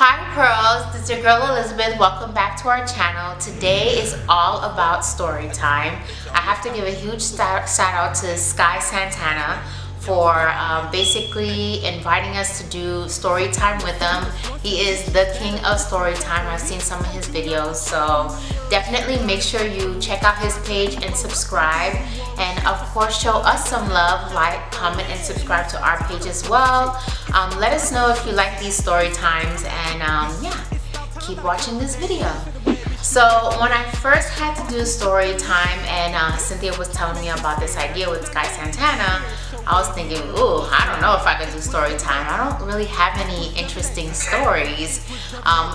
Hi Pearls, this is your girl Elizabeth. Welcome back to our channel. Today is all about story time. I have to give a huge shout out to Santana for basically inviting us to do story time with him. He is the king of story time. I've seen some of his videos, so definitely make sure you check out his page and subscribe, and of course show us some love, like, comment, and subscribe to our page as well. Let us know if you like these story times, and yeah, keep watching this video. So when I first had to do story time and Cynthia was telling me about this idea with Santana, I was thinking, ooh, I don't know if I could do story time. I don't really have any interesting stories,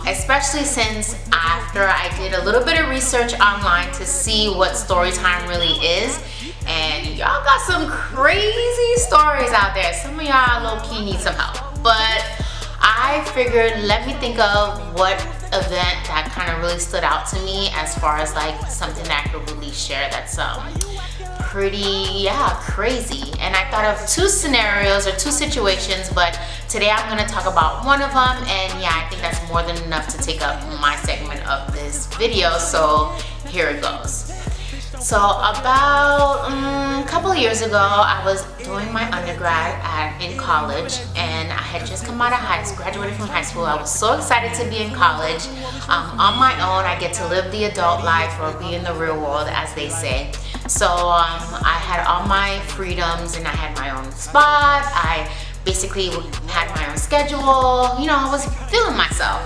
especially since after I did a little bit of research online to see what story time really is, and y'all got some crazy stories out there. Some of y'all low-key need some help, but I figured, let me think of what event that kind of really stood out to me as far as like something that I could really share that's pretty crazy. And I thought of two scenarios or two situations, but today I'm going to talk about one of them, and yeah, I think that's more than enough to take up my segment of this video, so here it goes. So about a couple of years ago, I was doing my undergrad in college, and I had just come out of graduated from high school. I was so excited to be in college. On my own, I get to live the adult life, or be in the real world, as they say. So I had all my freedoms, and I had my own spot. I basically had my own schedule. You know, I was feeling myself.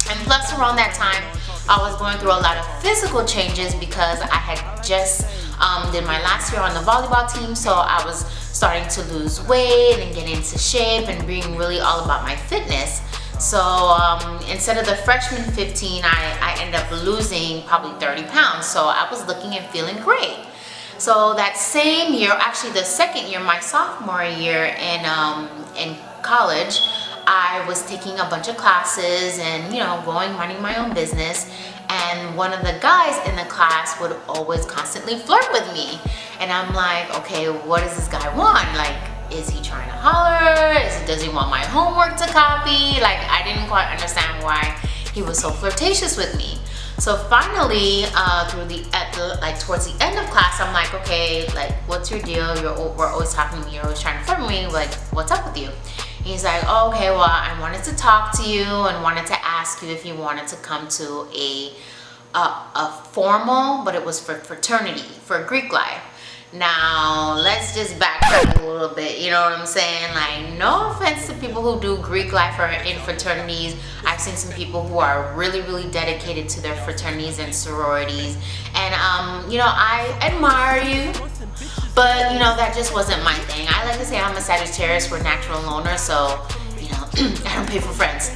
And plus, around that time, I was going through a lot of physical changes because I had just did my last year on the volleyball team, so I was starting to lose weight and get into shape and being really all about my fitness. So instead of the freshman 15, I ended up losing probably 30 pounds. So I was looking and feeling great. So that same year, actually the second year, my sophomore year in college, I was taking a bunch of classes and, you know, minding my own business. And one of the guys in the class would always constantly flirt with me. And I'm like, okay, what does this guy want? Like, is he trying to holler? Does he want my homework to copy? Like, I didn't quite understand why he was so flirtatious with me. So finally, towards the end of class, I'm like, okay, like, what's your deal? We're always talking to me. You're always trying to flirt with me. Like, what's up with you? He's like, oh, okay, well, I wanted to talk to you and wanted to ask you if you wanted to come to a formal, but it was for fraternity, for Greek life. Now, let's just backtrack a little bit, you know what I'm saying? Like, no offense to people who do Greek life or in fraternities. I've seen some people who are really, really dedicated to their fraternities and sororities. And, you know, I admire you. But, you know, that just wasn't my thing. I like to say I'm a Sagittarius, we're natural loners, so, you know, I don't pay for friends.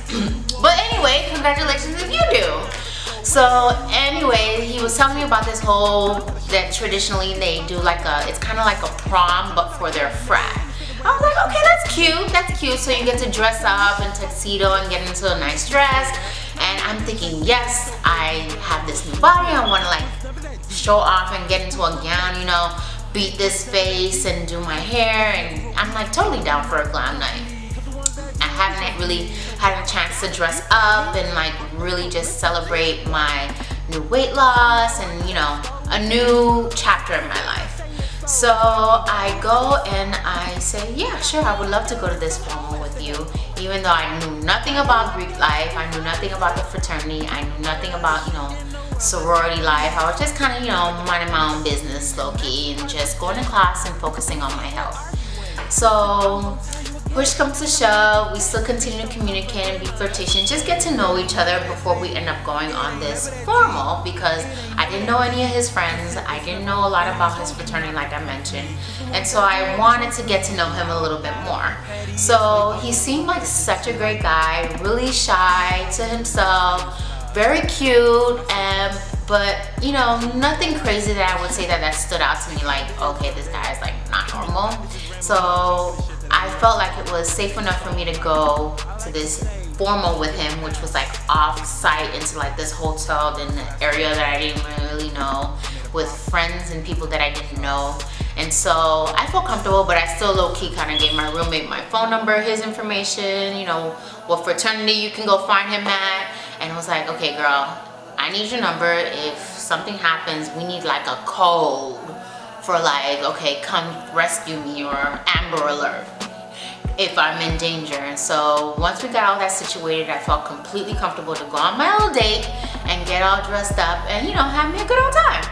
But anyway, congratulations if you do. So anyway, he was telling me about this that traditionally they do like it's kind of like a prom, but for their frat. I was like, okay, that's cute. So you get to dress up in tuxedo and get into a nice dress. And I'm thinking, yes, I have this new body. I want to like show off and get into a gown, you know, beat this face and do my hair, and I'm like totally down for a glam night. I haven't really had a chance to dress up and like really just celebrate my new weight loss and, you know, a new chapter in my life. So I go and I say, yeah, sure, I would love to go to this formal with you, even though I knew nothing about Greek life, I knew nothing about the fraternity, I knew nothing about, you know, sorority life. I was just kind of, you know, minding my own business low-key and just going to class and focusing on my health. So push comes to shove, we still continue to communicate and be flirtatious, just get to know each other before we end up going on this formal, because I didn't know any of his friends. I didn't know a lot about his fraternity, like I mentioned, and so I wanted to get to know him a little bit more. So he seemed like such a great guy, really shy to himself, very cute, but, you know, nothing crazy that I would say that stood out to me like, okay, this guy is like not normal. So I felt like it was safe enough for me to go to this formal with him, which was like off-site into like this hotel in an area that I didn't really know, with friends and people that I didn't know. And so I felt comfortable, but I still low-key kind of gave my roommate my phone number, his information, you know, what fraternity you can go find him at. And I was like, okay girl, I need your number. If something happens, we need like a code for like, okay, come rescue me, or Amber Alert if I'm in danger. And so once we got all that situated, I felt completely comfortable to go on my little date and get all dressed up and, you know, have me a good old time.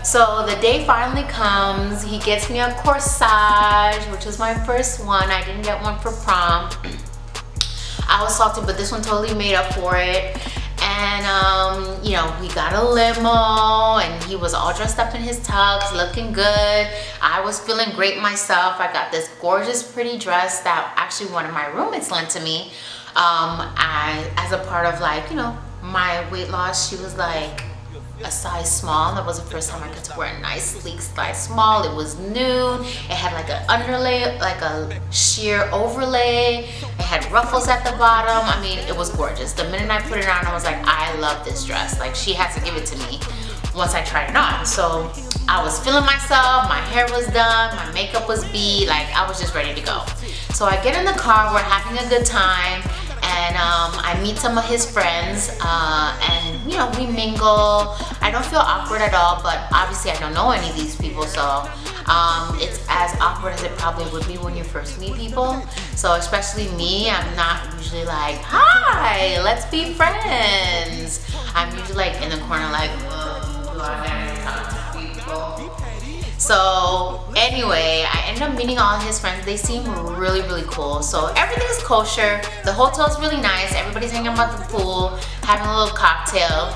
So the day finally comes. He gets me a corsage, which was my first one. I didn't get one for prom. I was salty, but this one totally made up for it. And you know, we got a limo and he was all dressed up in his tux, looking good. I was feeling great myself. I got this gorgeous pretty dress that actually one of my roommates lent to me as a part of, like, you know, my weight loss. She was like a size small. That was the first time I got to wear a nice sleek size small. It was nude. It had like an underlay, like a sheer overlay. It had ruffles at the bottom. I mean, it was gorgeous. The minute I put it on, I was like, I love this dress. Like, she had to give it to me once I tried it on. So I was feeling myself. My hair was done. My makeup was beat. Like, I was just ready to go. So I get in the car. We're having a good time. And I meet some of his friends, and you know, we mingle. I don't feel awkward at all, but obviously I don't know any of these people, so it's as awkward as it probably would be when you first meet people. So especially me, I'm not usually like, hi, let's be friends. I'm usually like in the corner like, do I have to talk to people? So anyway, I ended up meeting all his friends. They seem really, really cool. So everything's kosher. The hotel's really nice. Everybody's hanging out at the pool, having a little cocktail.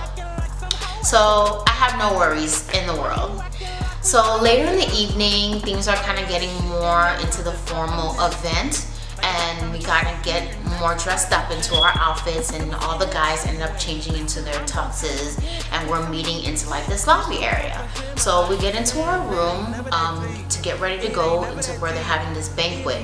So I have no worries in the world. So later in the evening, things are kind of getting more into the formal event, and we gotta get more dressed up into our outfits, and all the guys end up changing into their tuxes, and we're meeting into like this lobby area. So we get into our room to get ready to go into where they're having this banquet.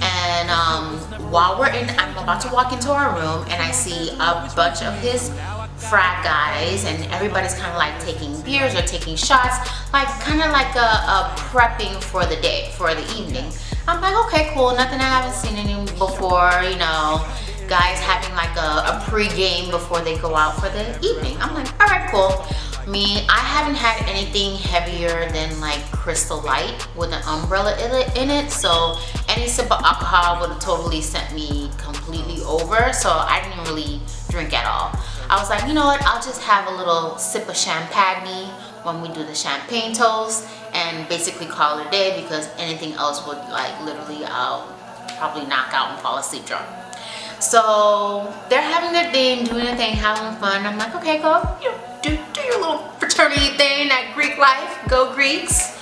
And while we're in, I'm about to walk into our room, and I see a bunch of his frat guys, and everybody's kind of like taking beers or taking shots, like kind of like a prepping for the day, for the evening. I'm like, okay, cool, nothing I haven't seen any before, you know, guys having like a pre-game before they go out for the evening. I'm like, all right, cool. Me, I haven't had anything heavier than like Crystal Light with an umbrella in it, so any sip of alcohol would have totally sent me completely over, so I didn't really drink at all. I was like, you know what, I'll just have a little sip of champagne when we do the champagne toast and basically call it a day, because anything else would like literally I'll probably knock out and fall asleep drunk. So they're having their thing, doing their thing, having fun. I'm like, okay, go, you know, do your little fraternity thing, that Greek life, go Greeks,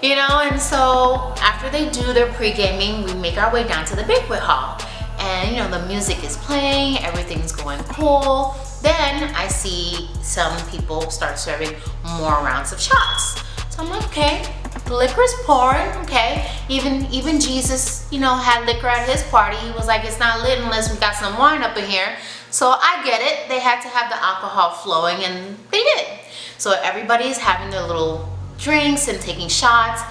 you know. And so after they do their pre-gaming, we make our way down to the banquet hall, and you know, the music is playing, everything's going cool. Then I see some people start serving more rounds of shots. So I'm like, okay, the liquor's pouring, okay. Even Jesus, you know, had liquor at his party. He was like, it's not lit unless we got some wine up in here. So I get it. They had to have the alcohol flowing, and they did. So everybody's having their little drinks and taking shots.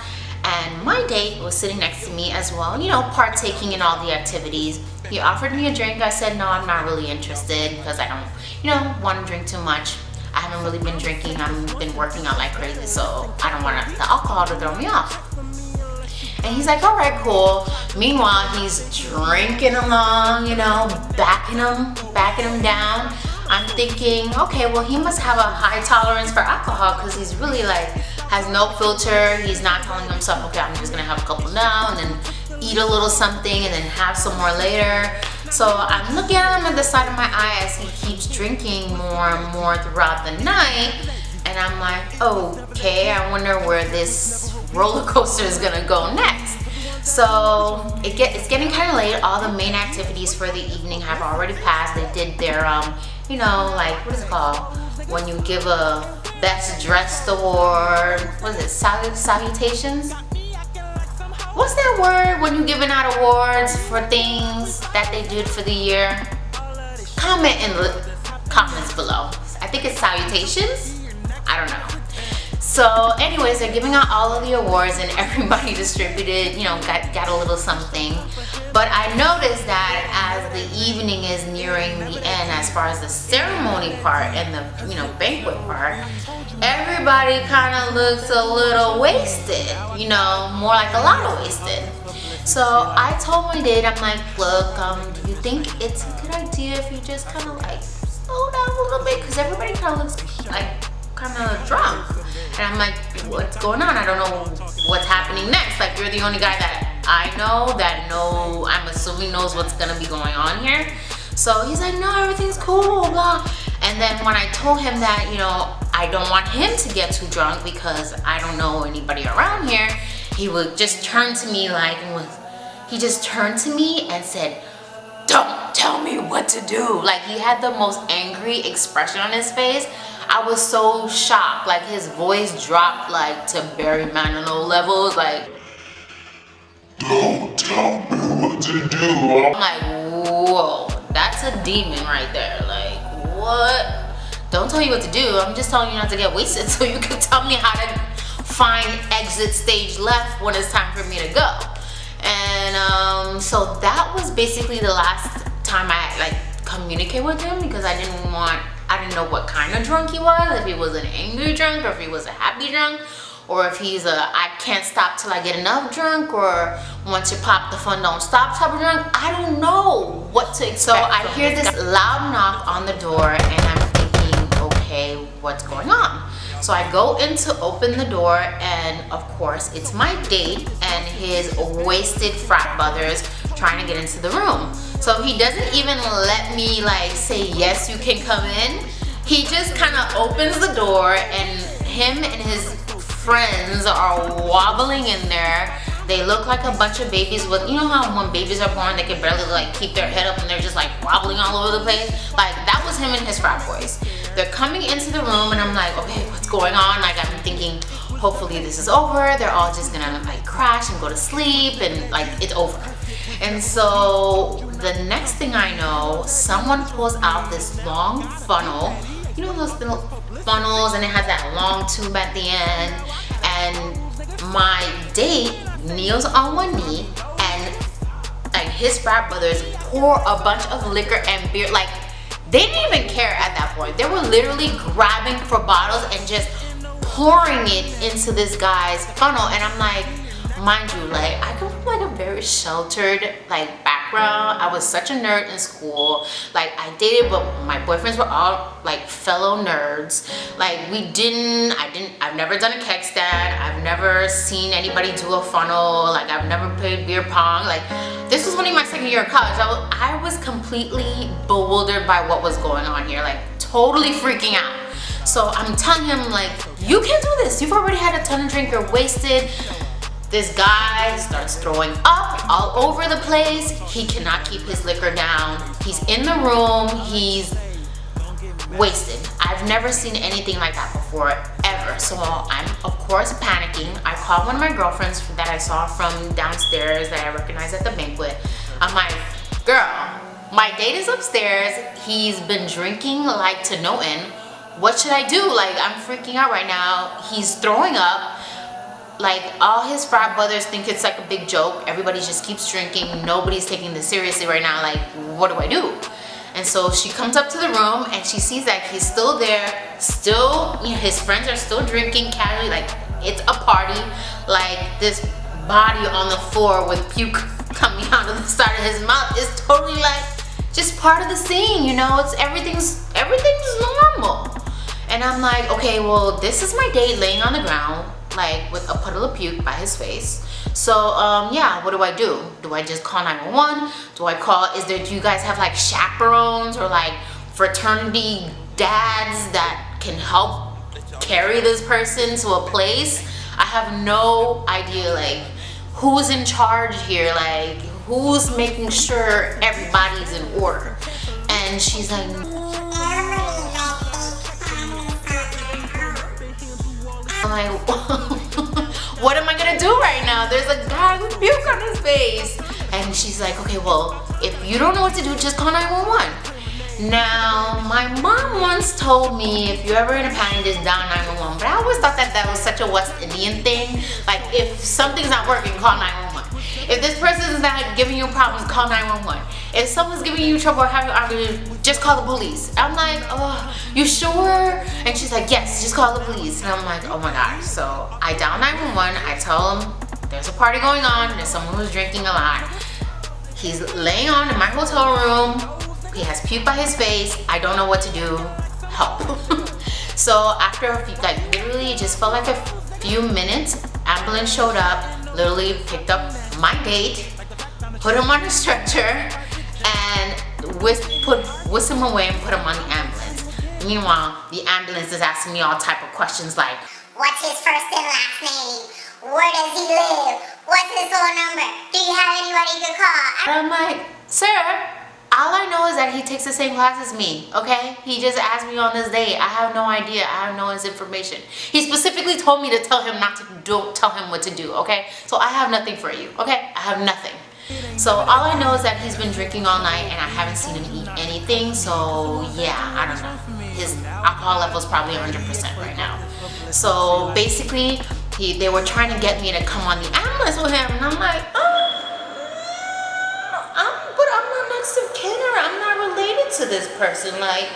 And my date was sitting next to me as well, you know, partaking in all the activities. He offered me a drink. I said, no, I'm not really interested, because I don't, you know, want to drink too much. I haven't really been drinking. I've been working out like crazy, so I don't want the alcohol to throw me off. And he's like, all right, cool. Meanwhile, he's drinking along, you know, backing him down. I'm thinking, okay, well, he must have a high tolerance for alcohol, because he's really like, has no filter. He's not telling himself, okay, I'm just gonna have a couple now and then eat a little something and then have some more later. So I'm looking at him at the side of my eye as he keeps drinking more and more throughout the night. And I'm like, okay, I wonder where this roller coaster is gonna go next. So it's getting kind of late. All the main activities for the evening have already passed. They did their, you know, like, what is it called? When you give a best dressed award, what is it, salutations? What's that word when you're giving out awards for things that they did for the year? Comment in the comments below. I think it's salutations. I don't know. So anyways, they're giving out all of the awards and everybody distributed, you know, got a little something. But I noticed that as the evening is nearing the end, as far as the ceremony part and the, you know, banquet part, everybody kind of looks a little wasted, you know, more like a lot of wasted. So I told my date, I'm like, look, do you think it's a good idea if you just kind of like slow down a little bit? Because everybody kind of looks like kind of drunk. And I'm like, what's going on? I don't know what's happening next. Like, you're the only guy that I know that I'm assuming knows what's gonna be going on here. So he's like, no, everything's cool, blah. And then when I told him that, you know, I don't want him to get too drunk because I don't know anybody around here, he would just turn to me like, he just turned to me and said, don't tell me what to do. Like, he had the most angry expression on his face. I was so shocked. Like, his voice dropped like to Barry Manilow levels. Like, don't tell me what to do. I'm like, whoa, that's a demon right there. Like, what? Don't tell you what to do. I'm just telling you not to get wasted so you can tell me how to find exit stage left when it's time for me to go. And so that was basically the last time I like communicate with him, because I didn't know what kind of drunk he was, if he was an angry drunk or if he was a happy drunk, or if he's a I can't stop till I get enough drunk, or once you pop the fun don't stop type of drunk. I don't know what to expect. So I hear this loud knock on the door and I'm thinking, okay, what's going on? So I go in to open the door, and of course it's my date and his wasted frat brothers trying to get into the room. So he doesn't even let me like say, yes, you can come in. He just kind of opens the door, and him and his friends are wobbling in there. They look like a bunch of babies with, you know how when babies are born, they can barely like keep their head up and they're just like wobbling all over the place? Like, that was him and his frat boys. They're coming into the room and I'm like, okay, what's going on? Like, I'm thinking, hopefully this is over. They're all just gonna like crash and go to sleep and like it's over. And so the next thing I know, someone pulls out this long funnel. You know those little funnels, and it has that long tube at the end. And my date kneels on one knee, and like his frat brothers pour a bunch of liquor and beer. Like, they didn't even care at that point. They were literally grabbing for bottles and just pouring it into this guy's funnel. And I'm like, mind you, like, I come from like a very sheltered like background. I was such a nerd in school. Like, I dated, but my boyfriends were all like fellow nerds. Like, I've never done a keg stand. I've never seen anybody do a funnel. Like, I've never played beer pong. Like, this was only my second year of college. I was completely bewildered by what was going on here. Like, totally freaking out. So I'm telling him, like, you can't do this. You've already had a ton of drink. You're wasted. This guy starts throwing up all over the place. He cannot keep his liquor down. He's in the room. He's wasted. I've never seen anything like that before, ever. So I'm, of course, panicking. I call one of my girlfriends that I saw from downstairs that I recognized at the banquet. I'm like, girl, my date is upstairs. He's been drinking like to no end. What should I do? Like, I'm freaking out right now. He's throwing up. Like, all his frat brothers think it's like a big joke. Everybody just keeps drinking. Nobody's taking this seriously right now. Like, what do I do? And so she comes up to the room and she sees that he's still there. Still, you know, his friends are still drinking casually. Like, it's a party. Like, this body on the floor with puke coming out of the side of his mouth is totally like just part of the scene, you know? It's everything's normal. And I'm like, okay, well, this is my date laying on the ground, like with a puddle of puke by his face. So yeah, what do? Do I just call 911? Do you guys have like chaperones or like fraternity dads that can help carry this person to a place? I have no idea, like, who's in charge here, like who's making sure everybody's in order. And she's like, I'm like, what am I gonna do right now? There's a guy with puke on his face. And she's like, okay, well, if you don't know what to do, just call 911. Now, my mom once told me if you're ever in a panic, just dial 911. But I always thought that that was such a West Indian thing. Like, if something's not working, call 911. If this person is not giving you problems, call 911. If someone's giving you trouble or having an argument, just call the police. I'm like, oh, you sure? And she's like, yes, just call the police. And I'm like, oh my gosh. So I dial 911. I tell them there's a party going on. There's someone who's drinking a lot. He's laying on in my hotel room. He has puke by his face. I don't know what to do. Help. So after a few, like literally it just felt like a few minutes, ambulance showed up, literally picked up my date, put him on a stretcher, and whisked him away and put him on the ambulance. Meanwhile, the ambulance is asking me all type of questions like, what's his first and last name? Where does he live? What's his phone number? Do you have anybody you can call? and I'm like, sir, all I know is that he takes the same class as me, okay? He just asked me on this date. I have no idea. I have no his information. He specifically told me to tell him not to tell him what to do, okay? So I have nothing for you, okay? I have nothing. So all I know is that he's been drinking all night and I haven't seen him eat anything. So yeah, I don't know. His alcohol level is probably 100% right now. So basically, they were trying to get me to come on the ambulance with him, and I'm like, but I'm not next of kin, or I'm not related to this person. Like,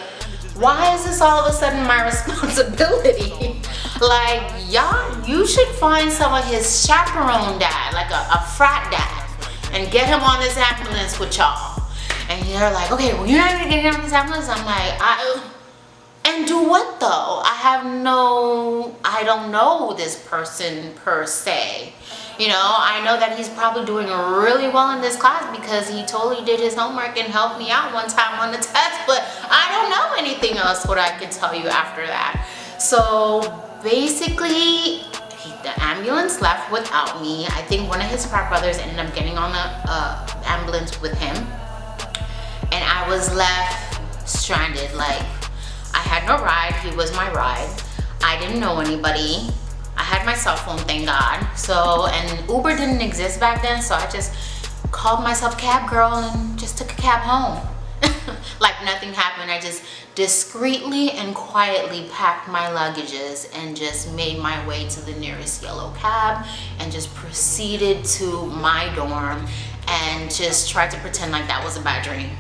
why is this all of a sudden my responsibility? Like, y'all, you should find some of his chaperone dad, like a frat dad, and get him on this ambulance with y'all. And they're like, okay, well, you're not gonna get him on this ambulance? I'm like, and do what though? I don't know this person per se. You know, I know that he's probably doing really well in this class because he totally did his homework and helped me out one time on the test, but I don't know anything else what I could tell you after that. So basically, the ambulance left without me. I think one of his frat brothers ended up getting on the ambulance with him, and I was left stranded. Like, I had no ride, he was my ride. I didn't know anybody. I had my cell phone, thank God. So, and Uber didn't exist back then, so I just called myself cab girl and just took a cab home. Like nothing happened. I just discreetly and quietly packed my luggages and just made my way to the nearest yellow cab and just proceeded to my dorm and just tried to pretend like that was a bad dream.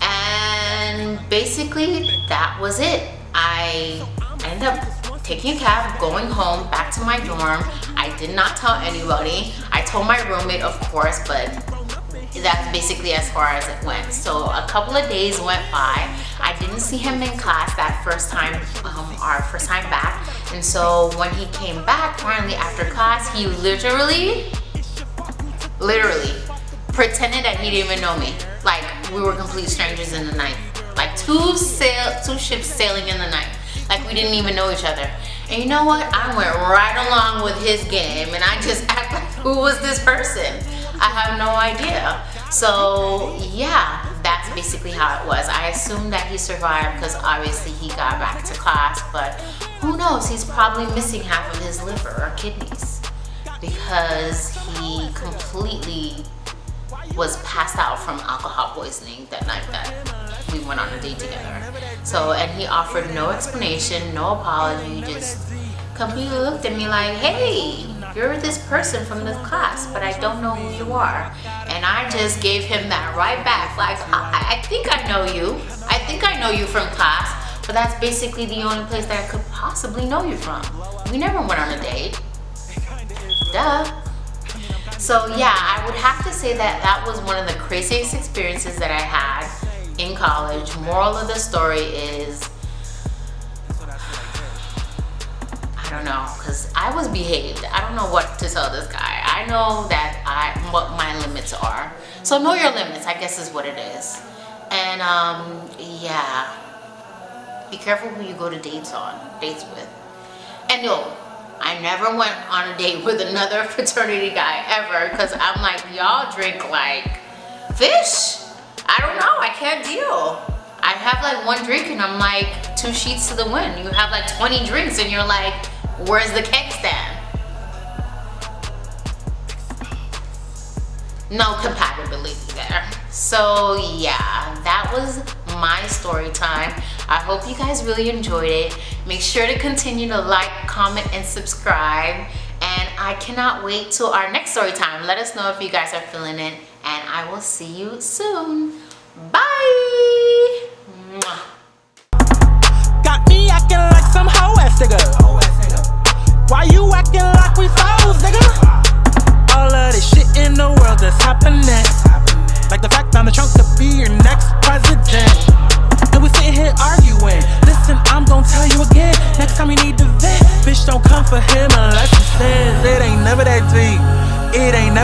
And basically that was it. I ended up taking a cab, going home, back to my dorm. I did not tell anybody. I told my roommate, of course, but that's basically as far as it went. So a couple of days went by. I didn't see him in class that first time, our first time back. And so when he came back, finally after class, he literally pretended that he didn't even know me. Like we were complete strangers in the night. Like two ships sailing in the night. Like we didn't even know each other. And you know what? I went right along with his game and I just acted like, who was this person? I have no idea. So yeah, that's basically how it was. I assumed that he survived because obviously he got back to class, but who knows? He's probably missing half of his liver or kidneys because he completely was passed out from alcohol poisoning that night that we went on a date together. So, and he offered no explanation, no apology, just completely looked at me like, hey, you're this person from this class, but I don't know who you are. And I just gave him that right back, like, I think I know you. I think I know you from class, but that's basically the only place that I could possibly know you from. We never went on a date. Duh. So yeah, I would have to say that that was one of the craziest experiences that I had in college. Moral of the story is, I don't know, because I was behaved. I don't know what to tell this guy. I know that what my limits are. So know your limits, I guess is what it is. And yeah, be careful who you go to dates with. And no, I never went on a date with another fraternity guy ever because I'm like, y'all drink like fish? I don't know, I can't deal. I have like one drink and I'm like 2 sheets to the wind. You have like 20 drinks and you're like, where's the keg stand? No compatibility there. So yeah, that was my story time. I hope you guys really enjoyed it. Make sure to continue to like, comment, and subscribe. And I cannot wait till our next story time. Let us know if you guys are feeling it. And I will see you soon. Bye! Mwah. Got me acting like some hoe ass nigga.